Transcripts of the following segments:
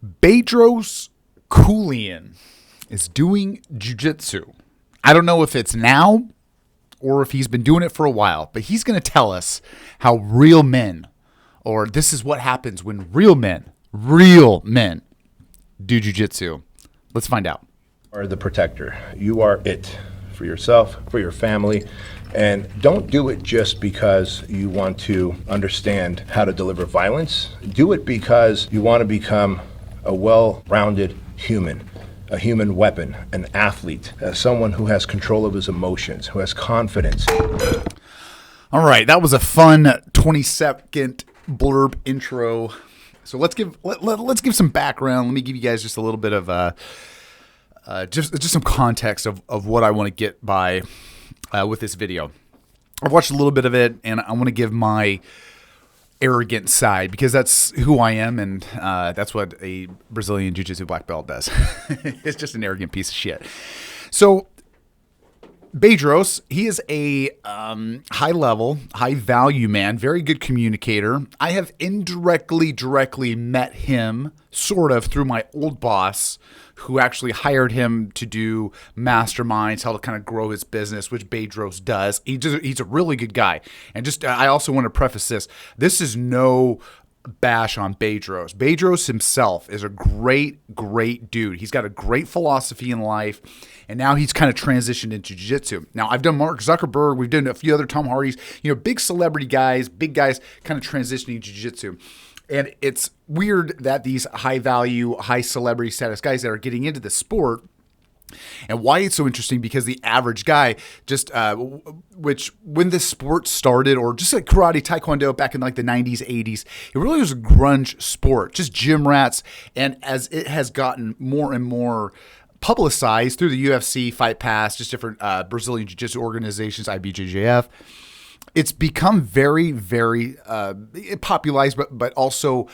Bedros Keuilian is doing jiu-jitsu. I don't know if it's now or if he's been doing it for a while, but he's going to tell us how real men, or this is what happens when real men do jiu-jitsu. Let's find out. You are the protector. You are it for yourself, for your family, and don't do it just because you want to understand how to deliver violence. Do it because you want to become a well-rounded human, a human weapon, an athlete, someone who has control of his emotions, who has confidence. All right, that was a fun 20-second blurb intro. So let's give some background. Let me give you guys just a little bit of just some context of what I want to get by with this video. I've watched a little bit of it, and I want to give my arrogant side because that's who I am, and that's what a Brazilian Jiu-Jitsu black belt does. It's just an arrogant piece of shit. So Bedros, he is a high-level, high-value man, very good communicator. I have directly met him sort of through my old boss, who actually hired him to do masterminds, how to kind of grow his business, which Bedros does. He's a really good guy. And just I also want to preface this. This is no bash on Bedros. Bedros himself is a great dude. He's got a great philosophy in life, and now he's kind of transitioned into jiu-jitsu. Now, I've done Mark Zuckerberg. We've done a few other Tom Hardys, big celebrity guys, big guys kind of transitioning to jiu-jitsu. And it's weird that these high-value, high-celebrity status guys that are getting into the sport, and why it's so interesting, because the average guy just, which when this sport started, or just like karate, taekwondo back in like the 90s, 80s, it really was a grunge sport, just gym rats. And as it has gotten more and more publicized through the UFC, Fight Pass, just different Brazilian Jiu-Jitsu organizations, IBJJF, it's become very, very popularized, but also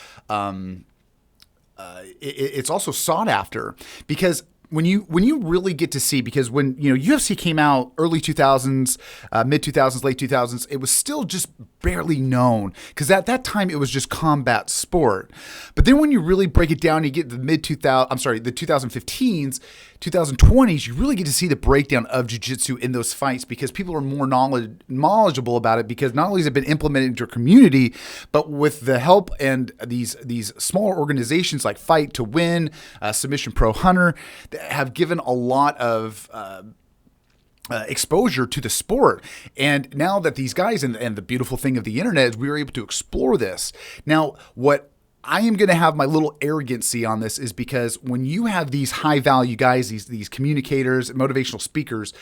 it's also sought after, because when you really get to see, because when UFC came out early 2000s, mid 2000s, late 2000s, it was still just barely known, because at that time it was just combat sport. But then when you really break it down, you get the the 2015s, 2020s, you really get to see the breakdown of jiu-jitsu in those fights, because people are more knowledgeable about it, because not only has it been implemented into your community, but with the help and these smaller organizations like Fight to Win, Submission Pro Hunter, that have given a lot of exposure to the sport. And now that these guys, and the beautiful thing of the internet is we were able to explore this. Now, what I am going to have my little arrogancy on this is because when you have these high value guys, these communicators, motivational speakers,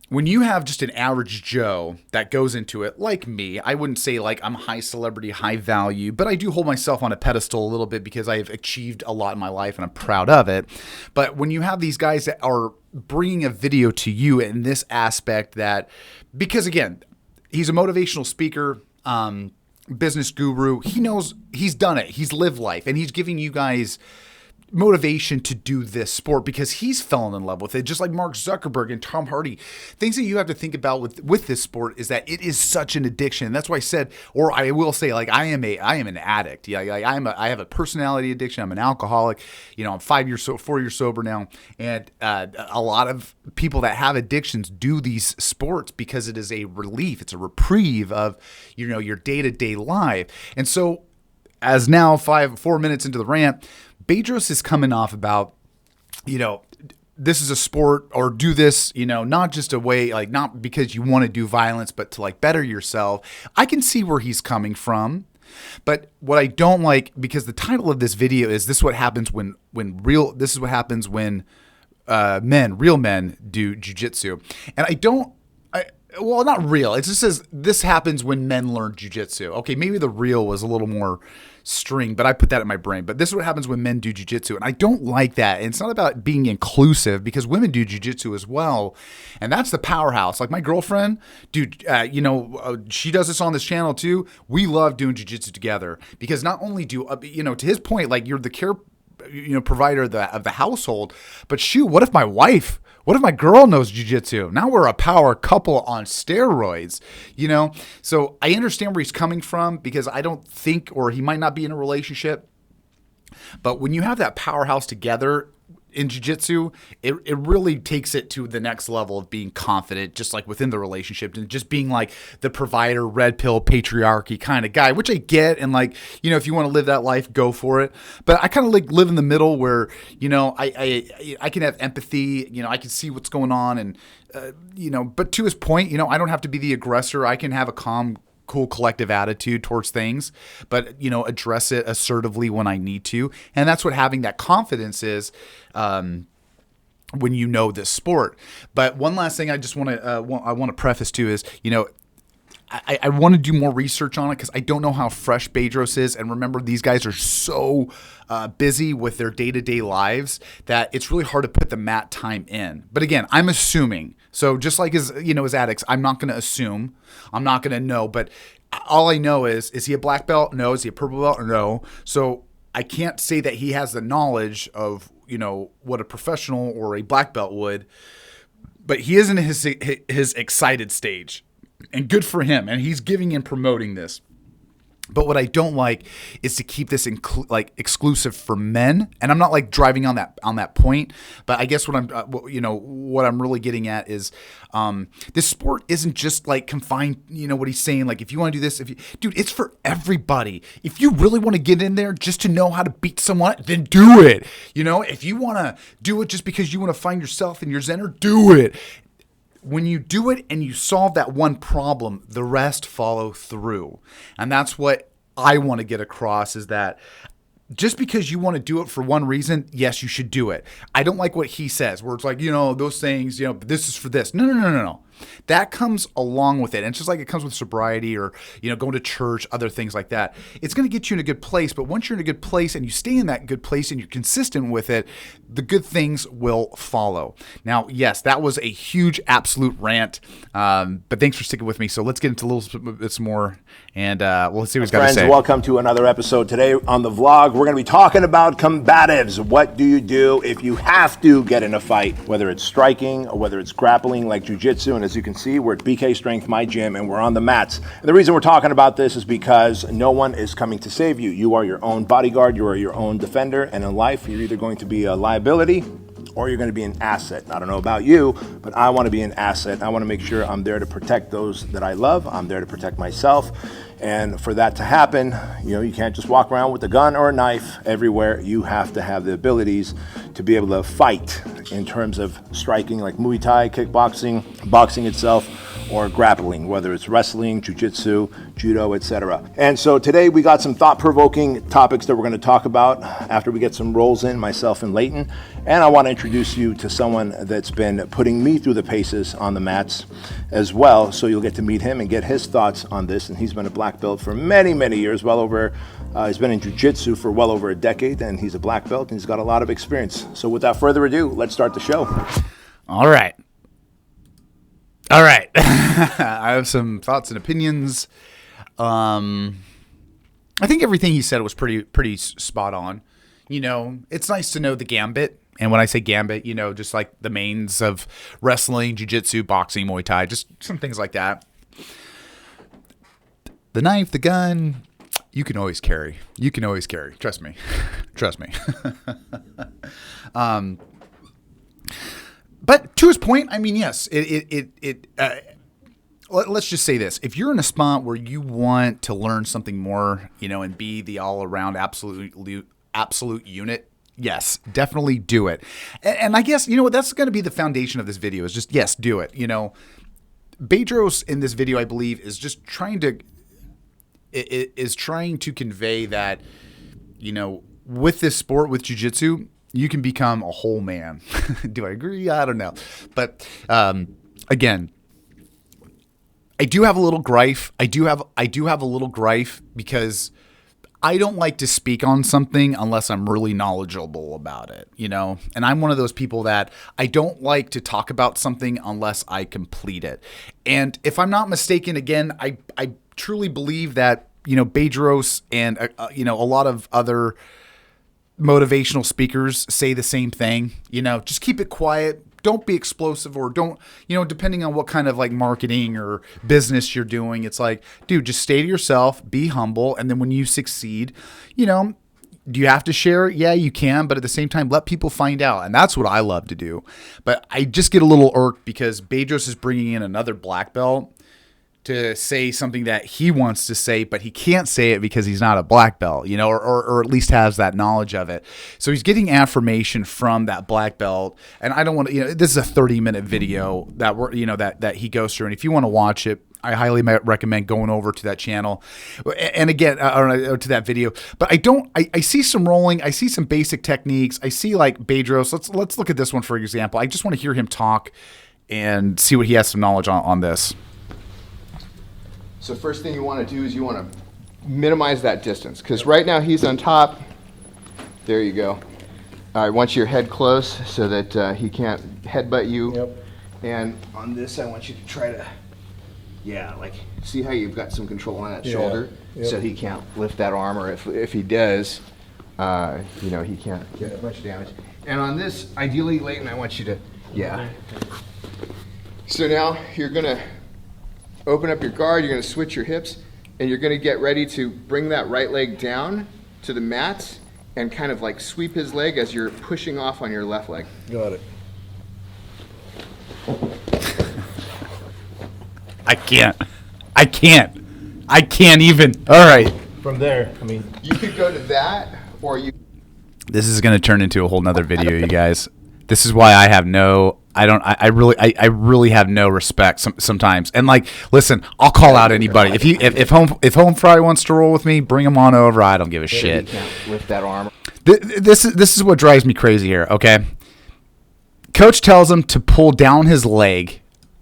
when you have just an average Joe that goes into it, like me, I wouldn't say like I'm high celebrity, high value, but I do hold myself on a pedestal a little bit because I have achieved a lot in my life and I'm proud of it. But when you have these guys that are bringing a video to you in this aspect, that, because again, he's a motivational speaker, business guru, he knows, he's done it, he's lived life, and he's giving you guys motivation to do this sport because he's fallen in love with it, just like Mark Zuckerberg and Tom Hardy. Things that you have to think about with this sport is that it is such an addiction. And that's why I said, or I will say, like, I am an addict. Yeah, like I have a personality addiction. I'm an alcoholic. I'm 4 years sober now, and a lot of people that have addictions do these sports because it is a relief. It's a reprieve of your day-to-day life. And so, as now 4 minutes into the rant, Bedros is coming off about, this is a sport, or do this, not just a way, like, not because you want to do violence, but to like better yourself. I can see where he's coming from, but what I don't like, because the title of this video is "This is what happens when real men do jiu-jitsu," and well, not real. It just says this happens when men learn jiu-jitsu. Okay, maybe the real was a little more string, but I put that in my brain. But this is what happens when men do jiu-jitsu, and I don't like that. And it's not about being inclusive, because women do jiu-jitsu as well, and that's the powerhouse. Like my girlfriend, dude, she does this on this channel too. We love doing jiu-jitsu together, because not only do to his point, like, you're the care provider of the household, but shoot, what if my girl knows jiu-jitsu? Now we're a power couple on steroids, So I understand where he's coming from, because I don't think, or he might not be in a relationship, But when you have that powerhouse together in jiu-jitsu, it really takes it to the next level of being confident, just like within the relationship, and just being like the provider, red pill, patriarchy kind of guy, which I get. And like, if you want to live that life, go for it. But I kind of like live in the middle where, I can have empathy, I can see what's going on. And, but to his point, I don't have to be the aggressor. I can have a calm, cool collective attitude towards things, but address it assertively when I need to. And that's what having that confidence is when this sport. But one last thing I just want to preface to is, I want to do more research on it because I don't know how fresh Bedros is. And remember, these guys are so busy with their day-to-day lives that it's really hard to put the mat time in. But again, I'm assuming. So just like as addicts, I'm not going to assume. I'm not going to know. But all I know is he a black belt? No. Is he a purple belt? No. So I can't say that he has the knowledge of, what a professional or a black belt would. But he is in his excited stage. And good for him. And he's giving and promoting this. But what I don't like is to keep this exclusive for men. And I'm not like driving on that point. But I guess what I'm really getting at is this sport isn't just like confined. What he's saying, like if you want to do this, dude, it's for everybody. If you really want to get in there just to know how to beat someone, then do it. If you want to do it just because you want to find yourself and your zenner, do it. When you do it and you solve that one problem, the rest follow through. And that's what I want to get across is that just because you want to do it for one reason, yes, you should do it. I don't like what he says where it's like, those things, this is for this. No. That comes along with it. And it's just like it comes with sobriety or, going to church, other things like that. It's going to get you in a good place. But once you're in a good place and you stay in that good place and you're consistent with it, the good things will follow. Now, yes, that was a huge absolute rant. But thanks for sticking with me. So let's get into a little bit more and let's see what he's got to say. Friends, welcome to another episode. Today on the vlog, we're going to be talking about combatives. What do you do if you have to get in a fight, whether it's striking or whether it's grappling like jiu-jitsu? And as you can see, we're at BK Strength, my gym, and we're on the mats. And the reason we're talking about this is because no one is coming to save you. You are your own bodyguard, you are your own defender, and in life, you're either going to be a liability or you're going to be an asset. I don't know about you, but I want to be an asset. I want to make sure I'm there to protect those that I love. I'm there to protect myself. And for that to happen, you can't just walk around with a gun or a knife everywhere. You have to have the abilities to be able to fight in terms of striking, like Muay Thai, kickboxing, boxing itself, or grappling, whether it's wrestling, jiu-jitsu, judo, etc. And so today we got some thought-provoking topics that we're going to talk about after we get some rolls in, myself and Leighton. And I want to introduce you to someone that's been putting me through the paces on the mats as well. So you'll get to meet him and get his thoughts on this. And he's been a black belt for many, many years, he's been in jiu-jitsu for well over a decade, and he's a black belt and he's got a lot of experience. So without further ado, let's start the show. All right. I have some thoughts and opinions. I think everything he said was pretty spot on. It's nice to know the gambit. And when I say gambit, just like the mains of wrestling, jiu-jitsu, boxing, Muay Thai, just some things like that. The knife, the gun, you can always carry. Trust me. But to his point, I mean, yes, let's just say this. If you're in a spot where you want to learn something more, and be the all-around absolute unit, yes, definitely do it. And I guess, that's going to be the foundation of this video is just, yes, do it. Bedros in this video, I believe, is just trying to convey that, with this sport, with jiu-jitsu, you can become a whole man. Do I agree? I don't know. But again, I do have a little gripe. I do have a little gripe because I don't like to speak on something unless I'm really knowledgeable about it, And I'm one of those people that I don't like to talk about something unless I complete it. And if I'm not mistaken, again, I truly believe that, Bedros and, a lot of other motivational speakers say the same thing, just keep it quiet. Don't be explosive or don't, depending on what kind of like marketing or business you're doing, it's like, dude, just stay to yourself, be humble. And then when you succeed, Do you have to share it? Yeah, you can, but at the same time, let people find out. And that's what I love to do. But I just get a little irked because Bedros is bringing in another black belt to say something that he wants to say, but he can't say it because he's not a black belt, you know, or at least has that knowledge of it. So he's getting affirmation from that black belt. And I don't want to, you know, this is a 30-minute video that we're, you know, that he goes through. And if you want to watch it, I highly recommend going over to that channel and again, or to that video. But I see some rolling. I see some basic techniques. I see like Bedros. Let's look at this one for example. I just want to hear him talk and see what he has some knowledge on this. So first thing you want to do is you want to minimize that distance, because right now he's on top. There you go. I want your head close so that he can't headbutt you. Yep. And on this, I want you to try to, like, see how you've got some control on that shoulder, so he can't lift that arm, or if he does, you know, he can't get much damage. And on this, ideally, Leighton, I want you to, So now you're gonna open up your guard, you're gonna switch your hips, and you're gonna get ready to bring that right leg down to the mat and kind of like sweep his leg as you're pushing off on your left leg. Got it. I can't even. All right. From there, I mean, You could go to that, or you. This is going to turn into a whole nother video, you guys. This is why I really have no respect sometimes. And like, listen, I'll call out anybody. If Home Fry wants to roll with me, bring him on over. I don't give a shit. You can't lift that arm. This is what drives me crazy here. Okay, coach tells him to pull down his leg.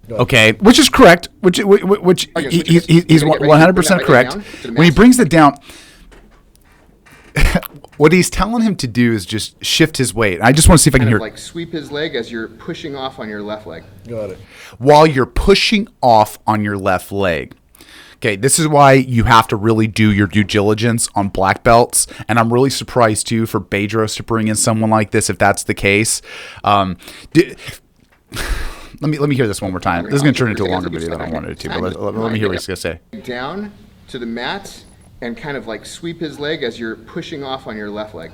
Okay, which is correct. Which he's 100% correct. When he brings it down, what he's telling him to do is just shift his weight. I just want to see if I can hear. Like sweep his leg as you're pushing off on your left leg. got it. While you're pushing off on your left leg. Okay, this is why you have to really do your due diligence on black belts, and I'm really surprised too for Bedros to bring in someone like this if that's the case. Let me hear this one more time. This is going to turn into a longer video than I wanted it to, but let me hear what he's going to say. Down to the mat and kind of like sweep his leg as you're pushing off on your left leg.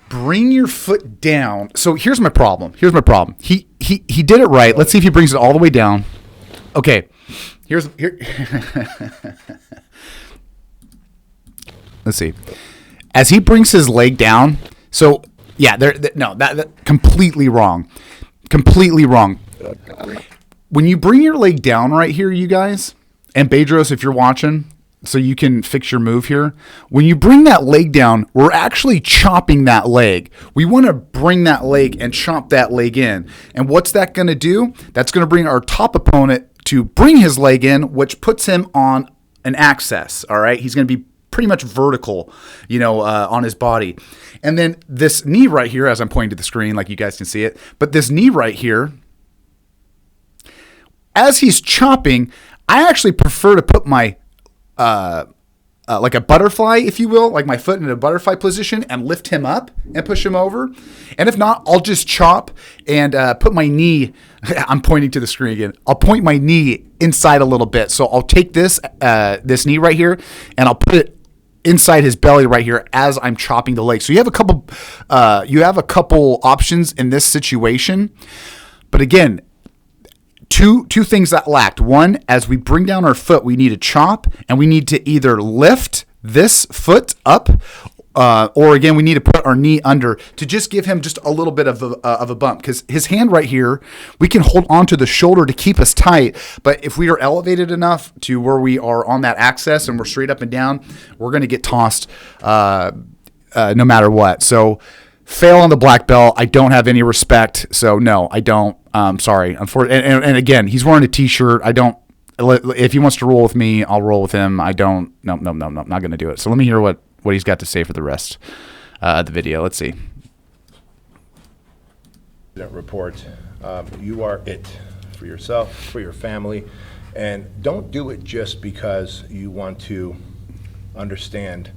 Bring your foot down. So here's my problem. He did it right. Let's see if he brings it all the way down. Okay. Here. Let's see. As he brings his leg down, so yeah, that completely wrong. Completely wrong. When you bring your leg down right here, you guys, and Bedros, if you're watching, so you can fix your move here. When you bring that leg down, we're actually chopping that leg. We want to bring that leg and chop that leg in. And what's that going to do? That's going to bring our top opponent to bring his leg in, which puts him on an axis. All right, he's going to be pretty much vertical, on his body. And then this knee right here, as I'm pointing to the screen, like you guys can see it, but this knee right here, as he's chopping, I actually prefer to put my, like a butterfly, if you will, like my foot in a butterfly position and lift him up and push him over. And if not, I'll just chop and put my knee, I'm pointing to the screen again, I'll point my knee inside a little bit. So I'll take this knee right here and I'll put it inside his belly right here as I'm chopping the leg. So you have a couple options in this situation. But again, two things that lacked. One, as we bring down our foot, we need to chop, and we need to either lift this foot up, or again, we need to put our knee under to just give him just a little bit of a bump, because his hand right here, we can hold onto the shoulder to keep us tight. But if we are elevated enough to where we are on that axis and we're straight up and down, we're going to get tossed no matter what. So fail on the black belt. I don't have any respect. So no, I don't. Sorry. And again, he's wearing a t-shirt. I don't. If he wants to roll with me, I'll roll with him. I don't. No, not going to do it. So let me hear what he's got to say for the rest of the video. Let's see. Report. You are it for yourself, for your family, and don't do it just because you want to understand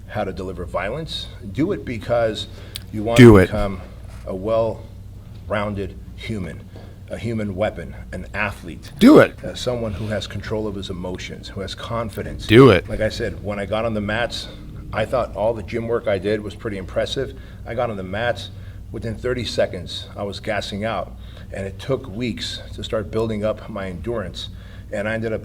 how to deliver violence. Do it because you want to become a well-rounded human, a human weapon, an athlete. Do it. Someone who has control of his emotions, who has confidence. Do it. Like I said, when I got on the mats, I thought all the gym work I did was pretty impressive. I got on the mats. Within 30 seconds, I was gassing out. And it took weeks to start building up my endurance. And I ended up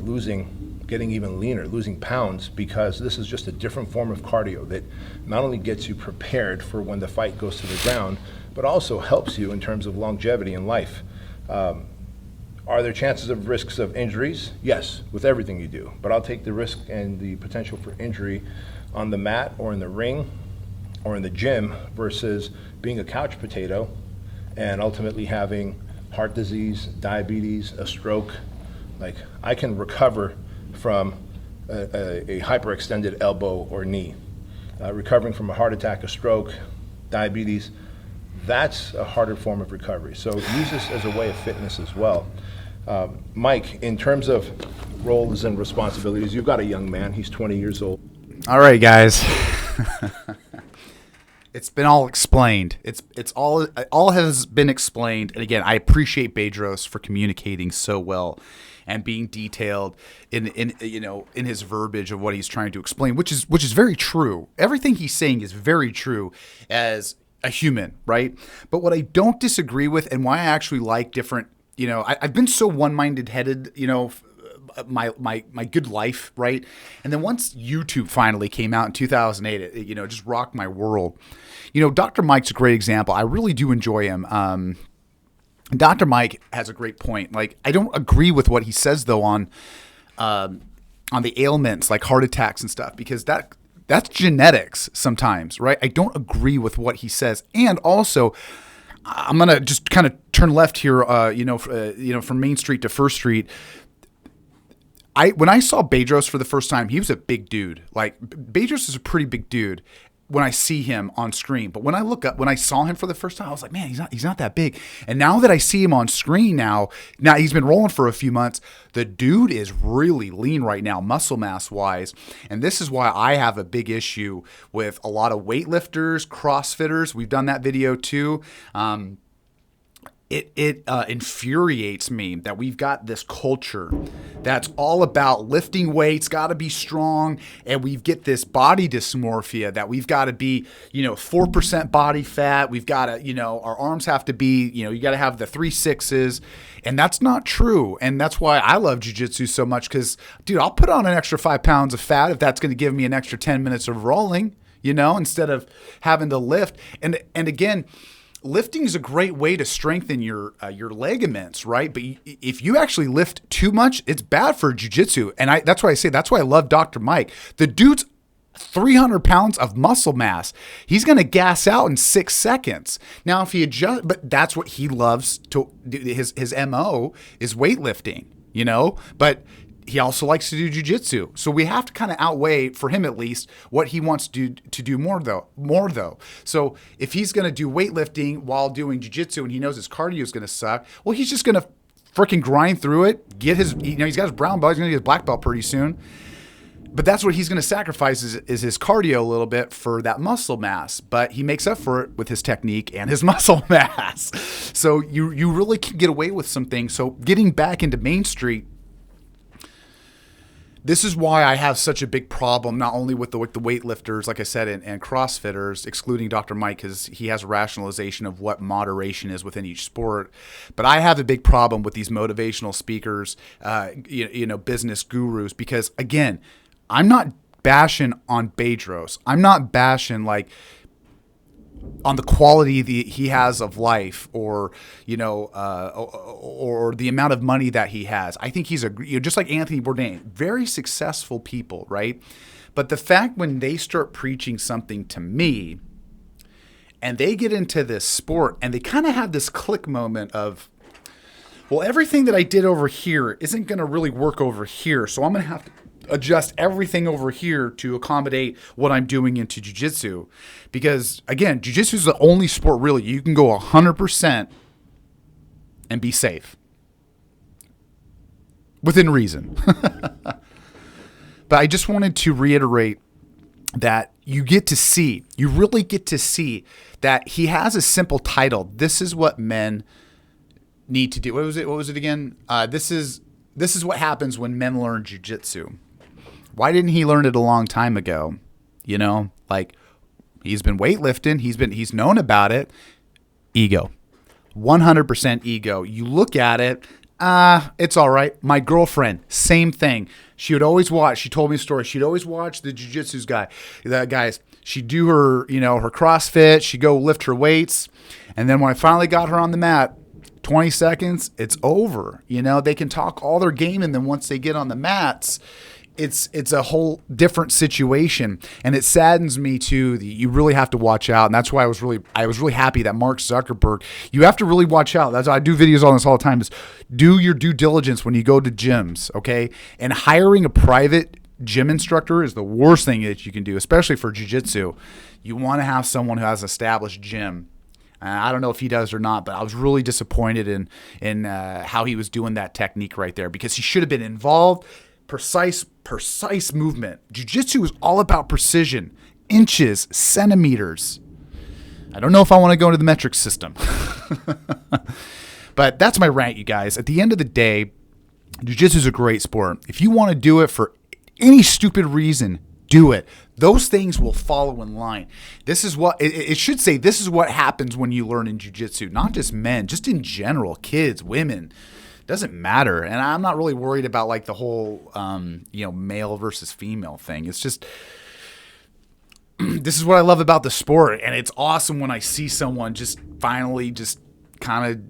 getting even leaner, losing pounds, because this is just a different form of cardio that not only gets you prepared for when the fight goes to the ground, but also helps you in terms of longevity in life. Are there chances of risks of injuries? Yes, with everything you do. But I'll take the risk and the potential for injury on the mat or in the ring or in the gym versus being a couch potato and ultimately having heart disease, diabetes, a stroke. Like, I can recover from a hyperextended elbow or knee. Recovering from a heart attack, a stroke, diabetes, that's a harder form of recovery. So use this as a way of fitness as well. Mike, in terms of roles and responsibilities, you've got a young man. He's 20 years old. All right, guys. It's been all explained. It's all has been explained. And again, I appreciate Bedros for communicating so well and being detailed in his verbiage of what he's trying to explain, which is very true. Everything he's saying is very true as a human, right? But what I don't disagree with, and why I actually like different, I've been so one-minded headed, my good life, right? And then once YouTube finally came out in 2008, it just rocked my world. Dr. Mike's a great example. I really do enjoy him. Dr. Mike has a great point. Like, I don't agree with what he says though on the ailments like heart attacks and stuff, because that's genetics sometimes, right? I don't agree with what he says. And also, I'm going to just kind of turn left here, from Main Street to First Street. When I saw Bedros for the first time, he was a big dude. Like, Bedros is a pretty big dude when I see him on screen. But when I saw him for the first time, I was like, man, he's not that big. And now that I see him on screen now he's been rolling for a few months, the dude is really lean right now, muscle mass wise. And this is why I have a big issue with a lot of weightlifters, CrossFitters. We've done that video too. It infuriates me that we've got this culture that's all about lifting weights, got to be strong, and we get this body dysmorphia that we've got to be, 4% body fat. We've got to, our arms have to be, you got to have the 3/6s, and that's not true. And that's why I love jiu-jitsu so much, because, dude, I'll put on an extra 5 pounds of fat if that's going to give me an extra 10 minutes of rolling, instead of having to lift. And again, lifting is a great way to strengthen your ligaments, right? But if you actually lift too much, it's bad for jiu-jitsu. And that's why I love Dr. Mike. The dude's 300 pounds of muscle mass. He's going to gas out in 6 seconds. Now, if he adjusts, but that's what he loves to do. His MO is weightlifting, but he also likes to do jiu-jitsu. So we have to kind of outweigh, for him at least, what he wants to do more though. So if he's going to do weightlifting while doing jiu-jitsu and he knows his cardio is going to suck, well, he's just going to freaking grind through it, get his, he's got his brown belt, he's going to get his black belt pretty soon. But that's what he's going to sacrifice is his cardio a little bit for that muscle mass. But he makes up for it with his technique and his muscle mass. So you really can get away with some things. So getting back into Main Street, this is why I have such a big problem, not only with the weightlifters, like I said, and CrossFitters, excluding Dr. Mike, because he has a rationalization of what moderation is within each sport. But I have a big problem with these motivational speakers, business gurus, because, again, I'm not bashing on Bedros. I'm not bashing, on the quality he has of life, or or the amount of money that he has. I think he's just like Anthony Bourdain, very successful people, right? But the fact when they start preaching something to me, and they get into this sport, and they kind of have this click moment of, well, everything that I did over here isn't going to really work over here, so I'm going to have to adjust everything over here to accommodate what I'm doing into jiu-jitsu. Because, again, jiu-jitsu is the only sport really you can go 100% and be safe. Within reason. But I just wanted to reiterate that you really get to see that he has a simple title. This is what men need to do. What was it again? This is what happens when men learn jiu-jitsu. Why didn't he learn it a long time ago? Like, he's been weightlifting. He's known about it. Ego. 100% ego. You look at it, it's all right. My girlfriend, same thing. She would always watch. She told me a story. She'd always watch the jiu-jitsu guys. She'd do her, her CrossFit. She'd go lift her weights. And then when I finally got her on the mat, 20 seconds, it's over. They can talk all their game, and then once they get on the mats, it's a whole different situation. And it saddens me too that you really have to watch out. And that's why I was really happy that Mark Zuckerberg, you have to really watch out. That's why I do videos on this all the time, is do your due diligence when you go to gyms, okay? And hiring a private gym instructor is the worst thing that you can do, especially for jiu-jitsu. You want to have someone who has an established gym. I don't know if he does or not, but I was really disappointed in how he was doing that technique right there, because he should have been involved. Precise movement. Jiu-jitsu is all about precision, inches, centimeters. I don't know if I want to go into the metric system. But that's my rant, you guys. At the end of the day, jiu-jitsu is a great sport. If you want to do it for any stupid reason, do it. Those things will follow in line. This is what it should say. This is what happens when you learn in jiu-jitsu, not just men, just in general, kids, women. Doesn't matter. And I'm not really worried about like the whole, male versus female thing. It's just, this is what I love about the sport. And it's awesome when I see someone just finally just kind of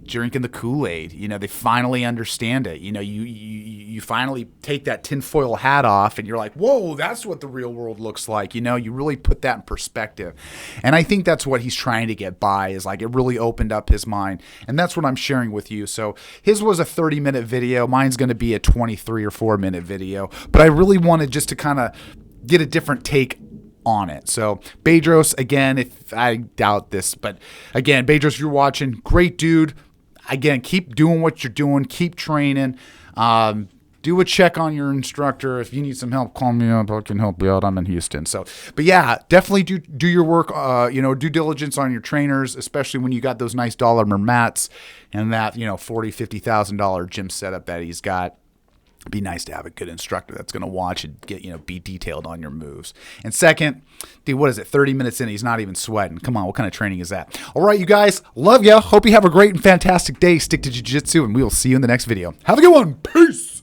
drinking the Kool-Aid. They finally understand it. You finally take that tinfoil hat off and you're like, whoa, that's what the real world looks like. You really put that in perspective. And I think that's what he's trying to get by, is like, it really opened up his mind. And that's what I'm sharing with you. So his was a 30-minute video. Mine's going to be a 23 or 4-minute video. But I really wanted just to kind of get a different take on it. So Bedros, again, if I doubt this, but again, Bedros, if you're watching, great dude. Again, keep doing what you're doing. Keep training. Do a check on your instructor. If you need some help, call me up. I can help you out. I'm in Houston. So, but yeah, definitely do your work. Due diligence on your trainers, especially when you got those nice dollar mats and that $40,000, $50,000 gym setup that he's got. It'd be nice to have a good instructor that's going to watch and get, be detailed on your moves. And second, dude, what is it? 30 minutes in, he's not even sweating. Come on, what kind of training is that? All right, you guys, love ya. Hope you have a great and fantastic day. Stick to jiu-jitsu, and we will see you in the next video. Have a good one. Peace.